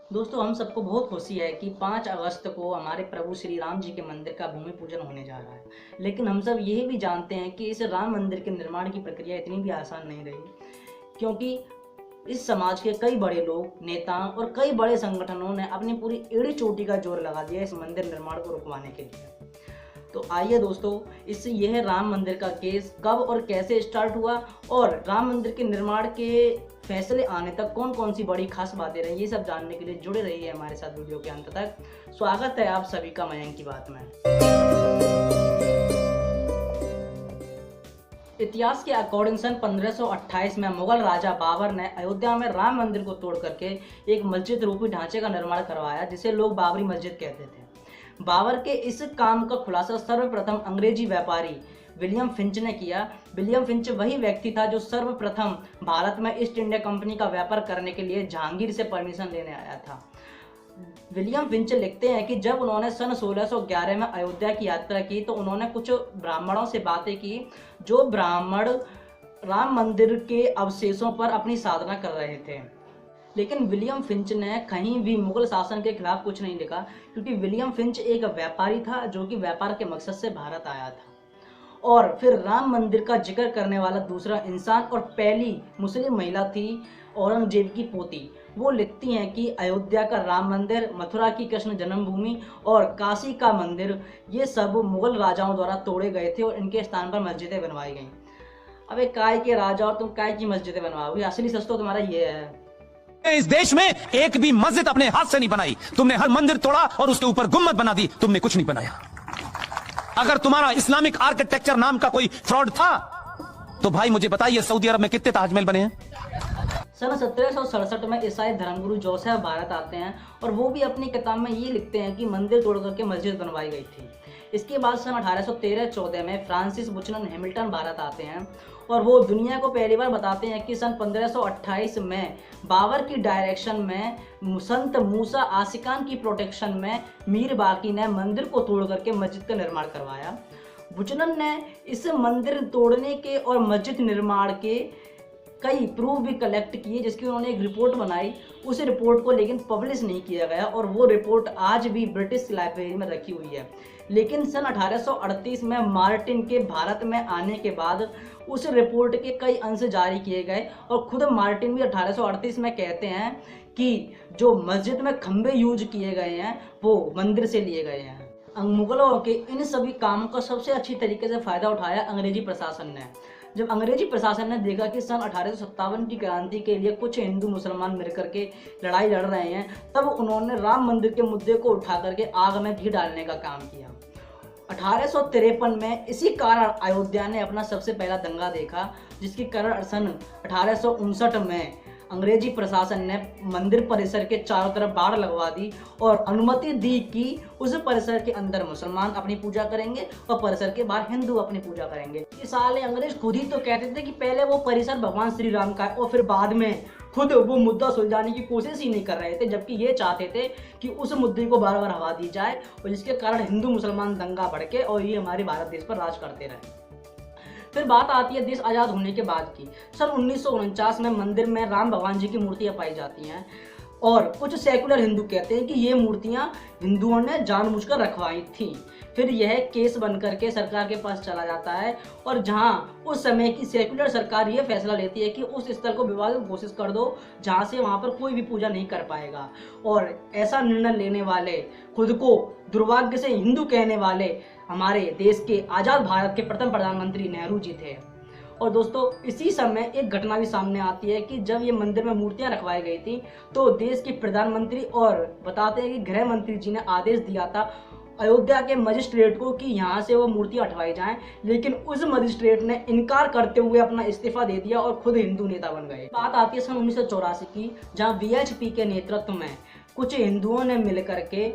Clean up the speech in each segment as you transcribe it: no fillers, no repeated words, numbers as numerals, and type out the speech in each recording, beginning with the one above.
दोस्तों, हम सबको बहुत खुशी है कि 5 अगस्त को हमारे प्रभु श्री राम जी के मंदिर का भूमि पूजन होने जा रहा है। लेकिन हम सब यही भी जानते हैं कि इस राम मंदिर के निर्माण की प्रक्रिया इतनी भी आसान नहीं रही, क्योंकि इस समाज के कई बड़े लोग, नेताओं और कई बड़े संगठनों ने अपनी पूरी एड़ी चोटी का जोर लगा दिया इस मंदिर निर्माण को रुकवाने के लिए। तो आइए दोस्तों, इस यह राम मंदिर का केस कब और कैसे स्टार्ट हुआ और राम मंदिर के निर्माण के फैसले आने तक कौन कौन सी बड़ी खास बातें रही, ये सब जानने के लिए जुड़े रहिए हमारे साथ वीडियो के अंत तक। स्वागत है आप सभी का मयंक की बात में। इतिहास के अकॉर्डिंग सन 1528 में मुगल राजा बाबर ने अयोध्या में राम मंदिर को तोड़ करके एक मस्जिद रूपी ढांचे का निर्माण करवाया, जिसे लोग बाबरी मस्जिद कहते थे। बाबर के इस काम का खुलासा सर्वप्रथम अंग्रेजी व्यापारी विलियम फिंच ने किया। विलियम फिंच वही व्यक्ति था जो सर्वप्रथम भारत में ईस्ट इंडिया कंपनी का व्यापार करने के लिए जहांगीर से परमिशन लेने आया था। विलियम फिंच लिखते हैं कि जब उन्होंने सन 1611 में अयोध्या की यात्रा की तो उन्होंने कुछ ब्राह्मणों से बातें की, जो ब्राह्मण राम मंदिर के अवशेषों पर अपनी साधना कर रहे थे। लेकिन विलियम फिंच ने कहीं भी मुगल शासन के खिलाफ कुछ नहीं लिखा, क्योंकि विलियम फिंच एक व्यापारी था जो कि व्यापार के मकसद से भारत आया था। और फिर राम मंदिर का जिक्र करने वाला दूसरा इंसान और पहली मुस्लिम महिला थी औरंगजेब की पोती। वो लिखती हैं कि अयोध्या का राम मंदिर, मथुरा की कृष्ण जन्मभूमि और काशी का मंदिर, ये सब मुगल राजाओं द्वारा तोड़े गए थे और इनके स्थान पर मस्जिदें बनवाई गईं। अबे काय के राजा और तुम काय की मस्जिदें बनवाओगे? असली सच तो तुम्हारा ये है। इस देश में एक भी मस्जिद अपने हाथ से नहीं बनाई, तुमने हर मंदिर तोड़ा और उसके ऊपर गुम्मद बना दी, तुमने कुछ नहीं बनाया। अगर तुम्हारा इस्लामिक आर्किटेक्चर नाम का कोई फ्रॉड था तो भाई मुझे बताइए, सऊदी अरब में कितने ताजमहल बने हैं? सन 1767 में ईसाई धर्मगुरु जोसेफ भारत आते हैं और वो भी अपनी किताब में ये लिखते हैं कि मंदिर तोड़ करके मस्जिद बनवाई गई थी। इसके बाद सन 1813-14 में फ्रांसिस बुचनन हैमिल्टन भारत आते हैं और वो दुनिया को पहली बार बताते हैं कि सन 1528 में बाबर की डायरेक्शन में संत मूसा आशिकान की प्रोटेक्शन में मीर बाकी ने मंदिर को तोड़ करके मस्जिद का निर्माण करवाया। बुचनन ने इस मंदिर तोड़ने के और मस्जिद निर्माण के कई प्रूफ भी कलेक्ट किए, जिसकी उन्होंने एक रिपोर्ट बनाई। उस रिपोर्ट को लेकिन पब्लिश नहीं किया गया और वो रिपोर्ट आज भी ब्रिटिश लाइब्रेरी में रखी हुई है। लेकिन सन 1838 में मार्टिन के भारत में आने के बाद उस रिपोर्ट के कई अंश जारी किए गए और खुद मार्टिन भी 1838 में कहते हैं कि जो मस्जिद में खंबे यूज किए गए हैं वो मंदिर से लिए गए हैं। मुगलों के इन सभी कामों का सबसे अच्छी तरीके से फायदा उठाया अंग्रेजी प्रशासन ने। जब अंग्रेजी प्रशासन ने देखा कि सन 1857 की क्रांति के लिए कुछ हिंदू मुसलमान मिलकर के लड़ाई लड़ रहे हैं, तब उन्होंने राम मंदिर के मुद्दे को उठा करके आग में घी डालने का काम किया। 1853 में इसी कारण अयोध्या ने अपना सबसे पहला दंगा देखा, जिसके कारण सन 1859 में अंग्रेजी प्रशासन ने मंदिर परिसर के चारों तरफ बाड़ लगवा दी और अनुमति दी कि उस परिसर के अंदर मुसलमान अपनी पूजा करेंगे और परिसर के बाहर हिंदू अपनी पूजा करेंगे। ये साले अंग्रेज खुद ही तो कहते थे कि पहले वो परिसर भगवान श्री राम का है और फिर बाद में खुद वो मुद्दा सुलझाने की कोशिश ही नहीं कर रहे थे, जबकि ये चाहते थे कि उस मुद्दे को बार बार हवा दी जाए और जिसके कारण हिंदू मुसलमान दंगा भड़के और ये हमारे भारत देश पर राज करते रहे। फिर बात आती है देश आज़ाद होने के बाद की। सन 1949 में मंदिर में राम भगवान जी की मूर्तियां पाई जाती हैं और कुछ सेकुलर हिंदू कहते हैं कि ये मूर्तियां हिंदुओं ने जानबूझकर रखवाई थी। फिर यह केस बनकर के सरकार के पास चला जाता है और जहां उस समय की सेकुलर सरकार ये फैसला लेती है कि उस स्थल को विवादित घोषित कर दो, जहां से वहां पर कोई भी पूजा नहीं कर पाएगा। और ऐसा निर्णय लेने वाले, खुद को दुर्भाग्य से हिंदू कहने वाले हमारे देश के आज़ाद भारत के प्रथम प्रधानमंत्री नेहरू जी थे। और दोस्तों, इसी समय एक घटना भी सामने आती है कि जब ये मंदिर में मूर्तियां रखवाई गई थी तो देश के प्रधानमंत्री और बताते हैं कि गृह मंत्री जी ने आदेश दिया था अयोध्या के मजिस्ट्रेट को कि यहाँ से वो मूर्तियां हटवाई जाएं, लेकिन उस मजिस्ट्रेट ने इनकार करते हुए अपना इस्तीफा दे दिया और खुद हिंदू नेता बन गए। बात आती है सन 1984 की, जहाँ वीएचपी के नेतृत्व में कुछ हिंदुओं ने मिलकर के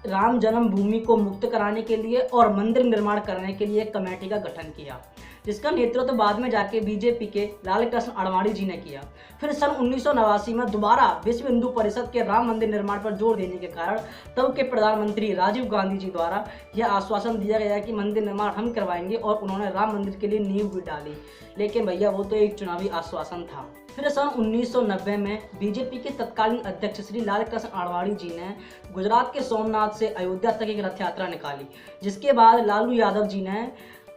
राम जन्मभूमि को मुक्त कराने के लिए और मंदिर निर्माण करने के लिए एक कमेटी का गठन किया, जिसका नेतृत्व बाद में जाके बीजेपी के लाल कृष्ण आडवाणी जी ने किया। फिर सन 1989 में दोबारा विश्व हिंदू परिषद के राम मंदिर निर्माण पर जोर देने के कारण तब के प्रधानमंत्री राजीव गांधी जी द्वारा यह आश्वासन दिया गया कि मंदिर निर्माण हम करवाएंगे, और उन्होंने राम मंदिर के लिए नींव भी डाली। लेकिन भैया वो तो एक चुनावी आश्वासन था। फिर सन 1990 में बीजेपी के तत्कालीन अध्यक्ष श्री लाल कृष्ण आडवाणी जी ने गुजरात के सोमनाथ से अयोध्या तक एक रथ यात्रा निकाली, जिसके बाद लालू यादव जी ने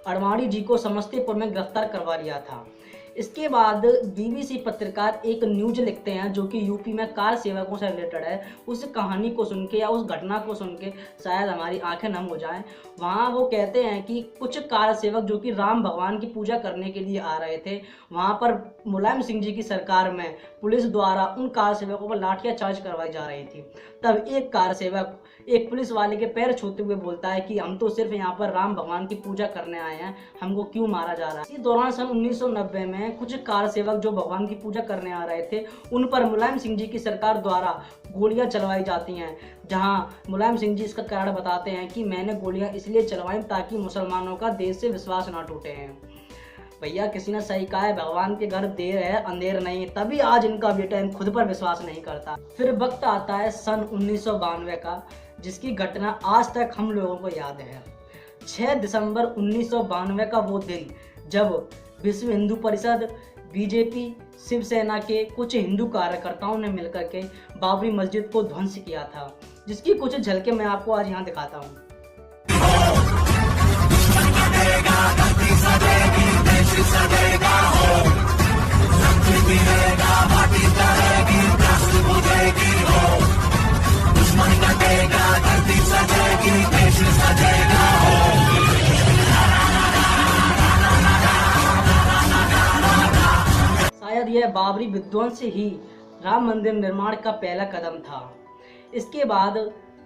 आडवाणी जी को समस्तीपुर में गिरफ्तार करवा लिया था। इसके बाद बीबीसी पत्रकार एक न्यूज लिखते हैं जो कि यूपी में कार सेवकों से रिलेटेड है। उस कहानी को सुन के या उस घटना को सुन के शायद हमारी आंखें नम हो जाएं। वहाँ वो कहते हैं कि कुछ कार सेवक जो कि राम भगवान की पूजा करने के लिए आ रहे थे, वहाँ पर मुलायम सिंह जी की सरकार में पुलिस द्वारा उन कार सेवकों पर लाठियां चार्ज करवाई जा रही थी। तब एक कार सेवक एक पुलिस वाले के पैर छूते हुए बोलता है कि हम तो सिर्फ यहाँ पर राम भगवान की पूजा करने आए हैं, हमको क्यों मारा जा रहा है। इसी दौरान सन 1990 में कुछ कार सेवक जो भगवान की पूजा करने आ रहे थे, उन पर मुलायम सिंह जी की सरकार द्वारा गोलियां चलवाई जाती हैं, जहां मुलायम सिंह जी इसका कारण बताते हैं कि मैंने गोलियां इसलिए चलवाई ताकि मुसलमानों का देश से विश्वास ना टूटे हैं। भैया किसी ने सही कहा है, भगवान के घर देर है अंधेर नहीं, तभी आज इनका बेटा इन खुद पर विश्वास नहीं करता। फिर वक्त आता है सन 1992 का, जिसकी घटना आज तक हम लोगों को याद है। 6 दिसंबर 1992 का वो दिन जब विश्व हिंदू परिषद, बीजेपी, शिवसेना के कुछ हिंदू कार्यकर्ताओं ने मिलकर के बाबरी मस्जिद को ध्वंस किया था, जिसकी कुछ झलकें मैं आपको आज यहाँ दिखाता हूँ। शायद यह बाबरी विध्वंस ही राम मंदिर निर्माण का पहला कदम था। इसके बाद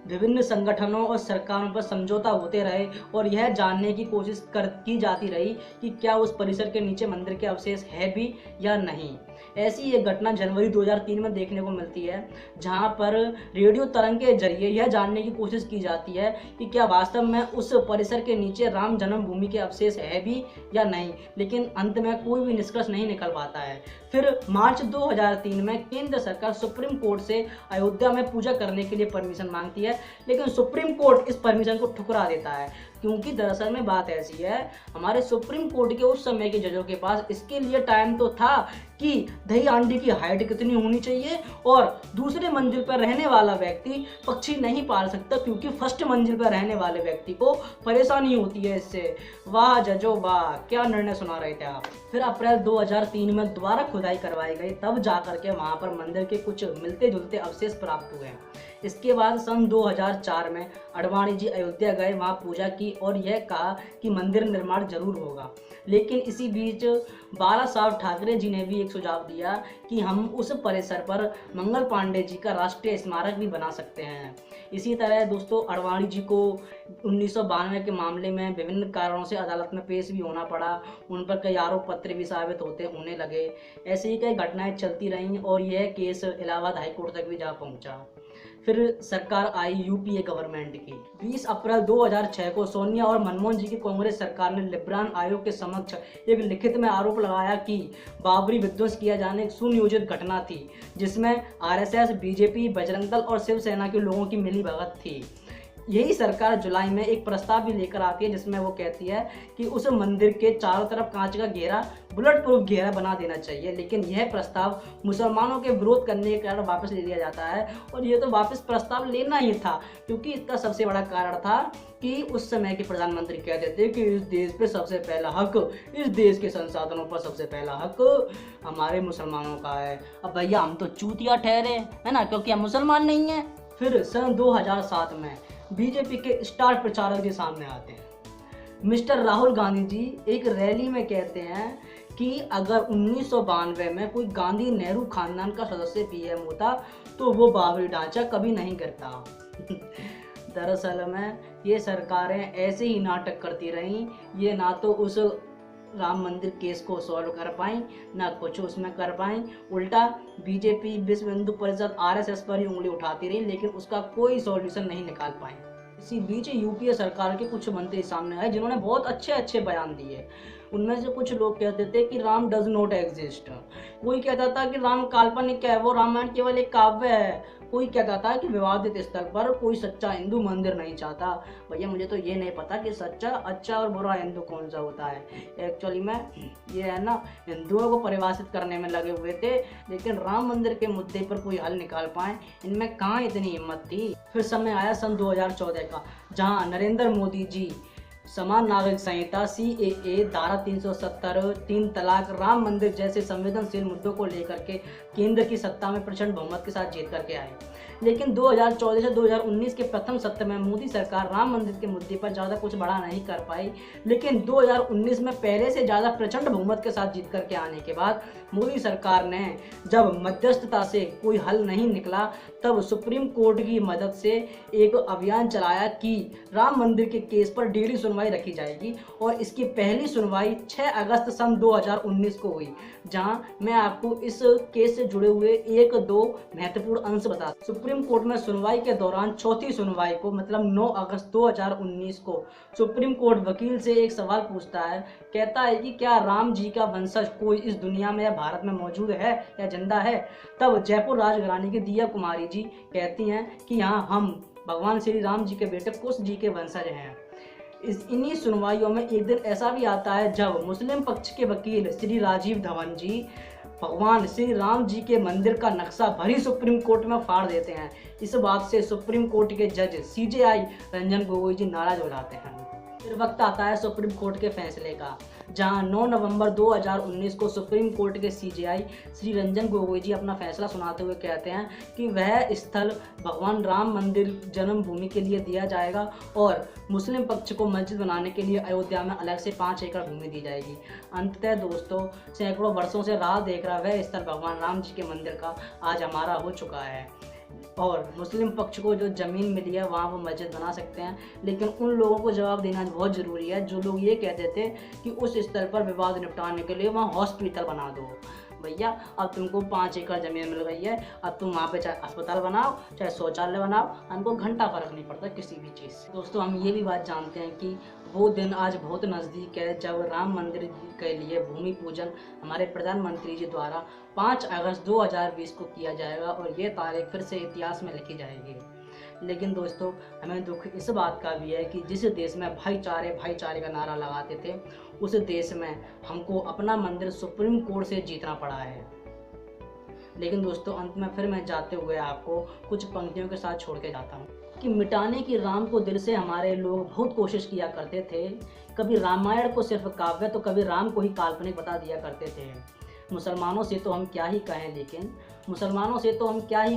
विभिन्न संगठनों और सरकारों पर समझौता होते रहे और यह जानने की कोशिश की जाती रही कि क्या उस परिसर के नीचे मंदिर के अवशेष है भी या नहीं। ऐसी एक घटना जनवरी 2003 में देखने को मिलती है, जहां पर रेडियो तरंग के जरिए यह जानने की कोशिश की जाती है कि क्या वास्तव में उस परिसर के नीचे राम जन्मभूमि के अवशेष है भी या नहीं, लेकिन अंत में कोई भी निष्कर्ष नहीं निकल पाता है। फिर मार्च 2003 में केंद्र सरकार सुप्रीम कोर्ट से अयोध्या में पूजा करने के लिए परमिशन मांगती है, लेकिन सुप्रीम कोर्ट इस परमिशन को ठुकरा देता है, क्योंकि दरअसल में बात ऐसी है, हमारे सुप्रीम कोर्ट के उस समय के जजों के पास इसके लिए टाइम तो था कि दही हांडी की हाइट कितनी होनी चाहिए और दूसरे मंजिल पर रहने वाला व्यक्ति पक्षी नहीं पाल सकता, क्योंकि फर्स्ट मंजिल पर रहने वाले व्यक्ति को परेशानी होती है इससे। वाह जजो वाह, क्या निर्णय सुना रहे थे आप। फिर अप्रैल 2003 में दोबारा खुदाई करवाई गई, तब जाकर के वहां पर मंदिर के कुछ मिलते जुलते अवशेष प्राप्त हुए। इसके बाद सन 2004 में आडवाणी जी अयोध्या गए, वहां पूजा की और यह कहा कि मंदिर निर्माण जरूर होगा। लेकिन इसी बीच बाला साहब ठाकरे जी ने भी एक सुझाव दिया कि हम उस परिसर पर मंगल पांडे जी का राष्ट्रीय स्मारक भी बना सकते हैं। इसी तरह दोस्तों आडवाणी जी को 1992 के मामले में विभिन्न कारणों से अदालत में पेश भी होना पड़ा, उन पर कई आरोप पत्र भी साबित होने लगे। ऐसे ही कई घटनाएं चलती रहीं और यह केस इलाहाबाद हाईकोर्ट तक भी जा पहुंचा। फिर सरकार आई यूपीए गवर्नमेंट की। 20 अप्रैल 2006 को सोनिया और मनमोहन जी की कांग्रेस सरकार ने लिब्रान आयोग के समक्ष एक लिखित में आरोप लगाया कि बाबरी विध्वंस किया जाने एक सुनियोजित घटना थी, जिसमें आरएसएस, बीजेपी, बजरंग दल और शिवसेना के लोगों की मिलीभगत थी। यही सरकार जुलाई में एक प्रस्ताव भी लेकर आती है, जिसमें वो कहती है कि उस मंदिर के चारों तरफ कांच का घेरा, बुलेट प्रूफ घेरा बना देना चाहिए। लेकिन यह प्रस्ताव मुसलमानों के विरोध करने के कारण वापस ले लिया जाता है, और ये तो वापस प्रस्ताव लेना ही था, क्योंकि इसका सबसे बड़ा कारण था कि उस समय के प्रधानमंत्री कहते थे कि इस देश पे सबसे पहला हक, इस देश के संसाधनों पर सबसे पहला हक हमारे मुसलमानों का है। अब भैया हम तो चूतिया ठहरे है ना, क्योंकि हम मुसलमान नहीं हैं। फिर सन 2007 में बीजेपी के स्टार प्रचारक जी सामने आते हैं। मिस्टर राहुल गांधी जी एक रैली में कहते हैं कि अगर 1992 में कोई गांधी नेहरू खानदान का सदस्य पीएम होता तो वो बाबरी ढांचा कभी नहीं गिरता। दरअसल में ये सरकारें ऐसे ही नाटक करती रहीं, ये ना तो उस राम मंदिर केस को सॉल्व कर पाई, ना कुछ उसमें कर पाई, उल्टा बीजेपी, विश्व हिंदू परिषद, आरएसएस पर ही उंगली उठाती रही, लेकिन उसका कोई सॉल्यूशन नहीं निकाल पाए। इसी बीच यूपीए सरकार के कुछ मंत्री सामने आए जिन्होंने बहुत अच्छे बयान दिए। उनमें से कुछ लोग कहते थे कि राम डज नॉट एग्जिस्ट, कोई कहता था कि राम काल्पनिक है, वो रामायण केवल एक काव्य है, कोई कहता था कि विवादित स्थल पर कोई सच्चा हिंदू मंदिर नहीं चाहता। भैया मुझे तो ये नहीं पता कि सच्चा, अच्छा और बुरा हिंदू कौन सा होता है। एक्चुअली में ये है ना, हिंदुओं को परिभाषित करने में लगे हुए थे, लेकिन राम मंदिर के मुद्दे पर कोई हल निकाल पाए इनमें कहाँ इतनी हिम्मत थी। फिर समय आया सन 2014 का, जहाँ नरेंद्र मोदी जी समान नागरिक संहिता CAA, धारा 370, 3 तलाक, राम मंदिर जैसे संवेदनशील मुद्दों को लेकर के केंद्र की सत्ता में प्रचंड बहुमत के साथ जीत करके आए। लेकिन 2014 से 2019 के प्रथम सत्र में मोदी सरकार राम मंदिर के मुद्दे पर ज़्यादा कुछ बड़ा नहीं कर पाई। लेकिन 2019 में पहले से ज़्यादा प्रचंड बहुमत के साथ जीत करके आने के बाद मोदी सरकार ने जब मध्यस्थता से कोई हल नहीं निकला, तब सुप्रीम कोर्ट की मदद से एक अभियान चलाया कि राम मंदिर के केस पर डेली सुनवाई रखी जाएगी, और इसकी पहली सुनवाई 6 अगस्त सन 2019 को हुई, जहां मैं आपको इस केस से जुड़े हुए 1-2 महत्वपूर्ण अंश बता। सुप्रीम कोर्ट में सुनवाई के दौरान चौथी सुनवाई को मतलब 9 अगस्त 2019 को सुप्रीम कोर्ट वकील से एक सवाल पूछता है, कहता है कि क्या राम जी का वंशज कोई इस दुनिया में या भारत में मौजूद है या जिंदा है। तब जयपुर राजघराने की दिया कुमारी जी कहती हैं कि हाँ, हम भगवान श्री राम जी के बेटे कुश जी के वंशज हैं। इन्हीं सुनवाइयों में एक दिन ऐसा भी आता है जब मुस्लिम पक्ष के वकील श्री राजीव धवन जी भगवान श्री राम जी के मंदिर का नक्शा भरी सुप्रीम कोर्ट में फाड़ देते हैं। इस बात से सुप्रीम कोर्ट के जज CJI रंजन गोगोई जी नाराज हो जाते हैं। फिर वक्त आता है सुप्रीम कोर्ट के फैसले का, जहां 9 नवंबर 2019 को सुप्रीम कोर्ट के CJI श्री रंजन गोगोई जी अपना फैसला सुनाते हुए कहते हैं कि वह स्थल भगवान राम मंदिर जन्मभूमि के लिए दिया जाएगा और मुस्लिम पक्ष को मस्जिद बनाने के लिए अयोध्या में अलग से 5 एकड़ भूमि दी जाएगी। अंततः दोस्तों, सैकड़ों वर्षों से राह देख रहा वह स्थल भगवान राम जी के मंदिर का आज हमारा हो चुका है, और मुस्लिम पक्ष को जो ज़मीन मिली है वहाँ वो मस्जिद बना सकते हैं। लेकिन उन लोगों को जवाब देना बहुत ज़रूरी है जो लोग ये कहते थे कि उस स्थल पर विवाद निपटाने के लिए वहाँ हॉस्पिटल बना दो। भैया अब तुमको 5 एकड़ ज़मीन मिल गई है, अब तुम वहाँ पे चाहे अस्पताल बनाओ चाहे शौचालय बनाओ, हमको घंटा फर्क नहीं पड़ता किसी भी चीज़ से। दोस्तों, हम ये भी बात जानते हैं कि वो दिन आज बहुत नज़दीक है जब राम मंदिर के लिए भूमि पूजन हमारे प्रधानमंत्री जी द्वारा 5 अगस्त 2020 को किया जाएगा, और ये तारीख फिर से इतिहास में लिखी जाएगी। लेकिन दोस्तों, हमें दुख इस बात का भी है कि जिस देश में भाईचारे का नारा लगाते थे, उस देश में हमको अपना मंदिर सुप्रीम कोर्ट से जीतना पड़ा है। लेकिन दोस्तों, अंत में फिर मैं जाते हुए आपको कुछ पंक्तियों के साथ छोड़ के जाता हूँ कि मिटाने की राम को दिल से हमारे लोग बहुत कोशिश किया करते थे। कभी रामायण को सिर्फ काव्य तो कभी राम को ही काल्पनिक बता दिया करते थे। मुसलमानों से तो हम क्या ही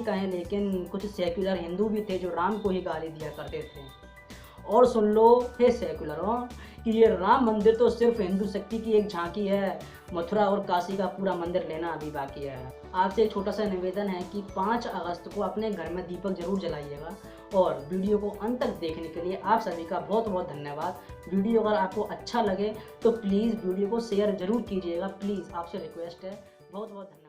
कहें, लेकिन कुछ सेक्युलर हिंदू भी थे जो राम को ही गाली दिया करते थे। और सुन लो हे सेक्युलरों कि ये राम मंदिर तो सिर्फ हिंदू शक्ति की एक झांकी है, मथुरा और काशी का पूरा मंदिर लेना अभी बाकी है। आपसे एक छोटा सा निवेदन है कि 5 अगस्त को अपने घर में दीपक जरूर जलाइएगा, और वीडियो को अंत तक देखने के लिए आप सभी का बहुत बहुत धन्यवाद। वीडियो अगर आपको अच्छा लगे तो प्लीज़ वीडियो को शेयर जरूर कीजिएगा, प्लीज़ आपसे रिक्वेस्ट है। बहुत बहुत धन्यवाद।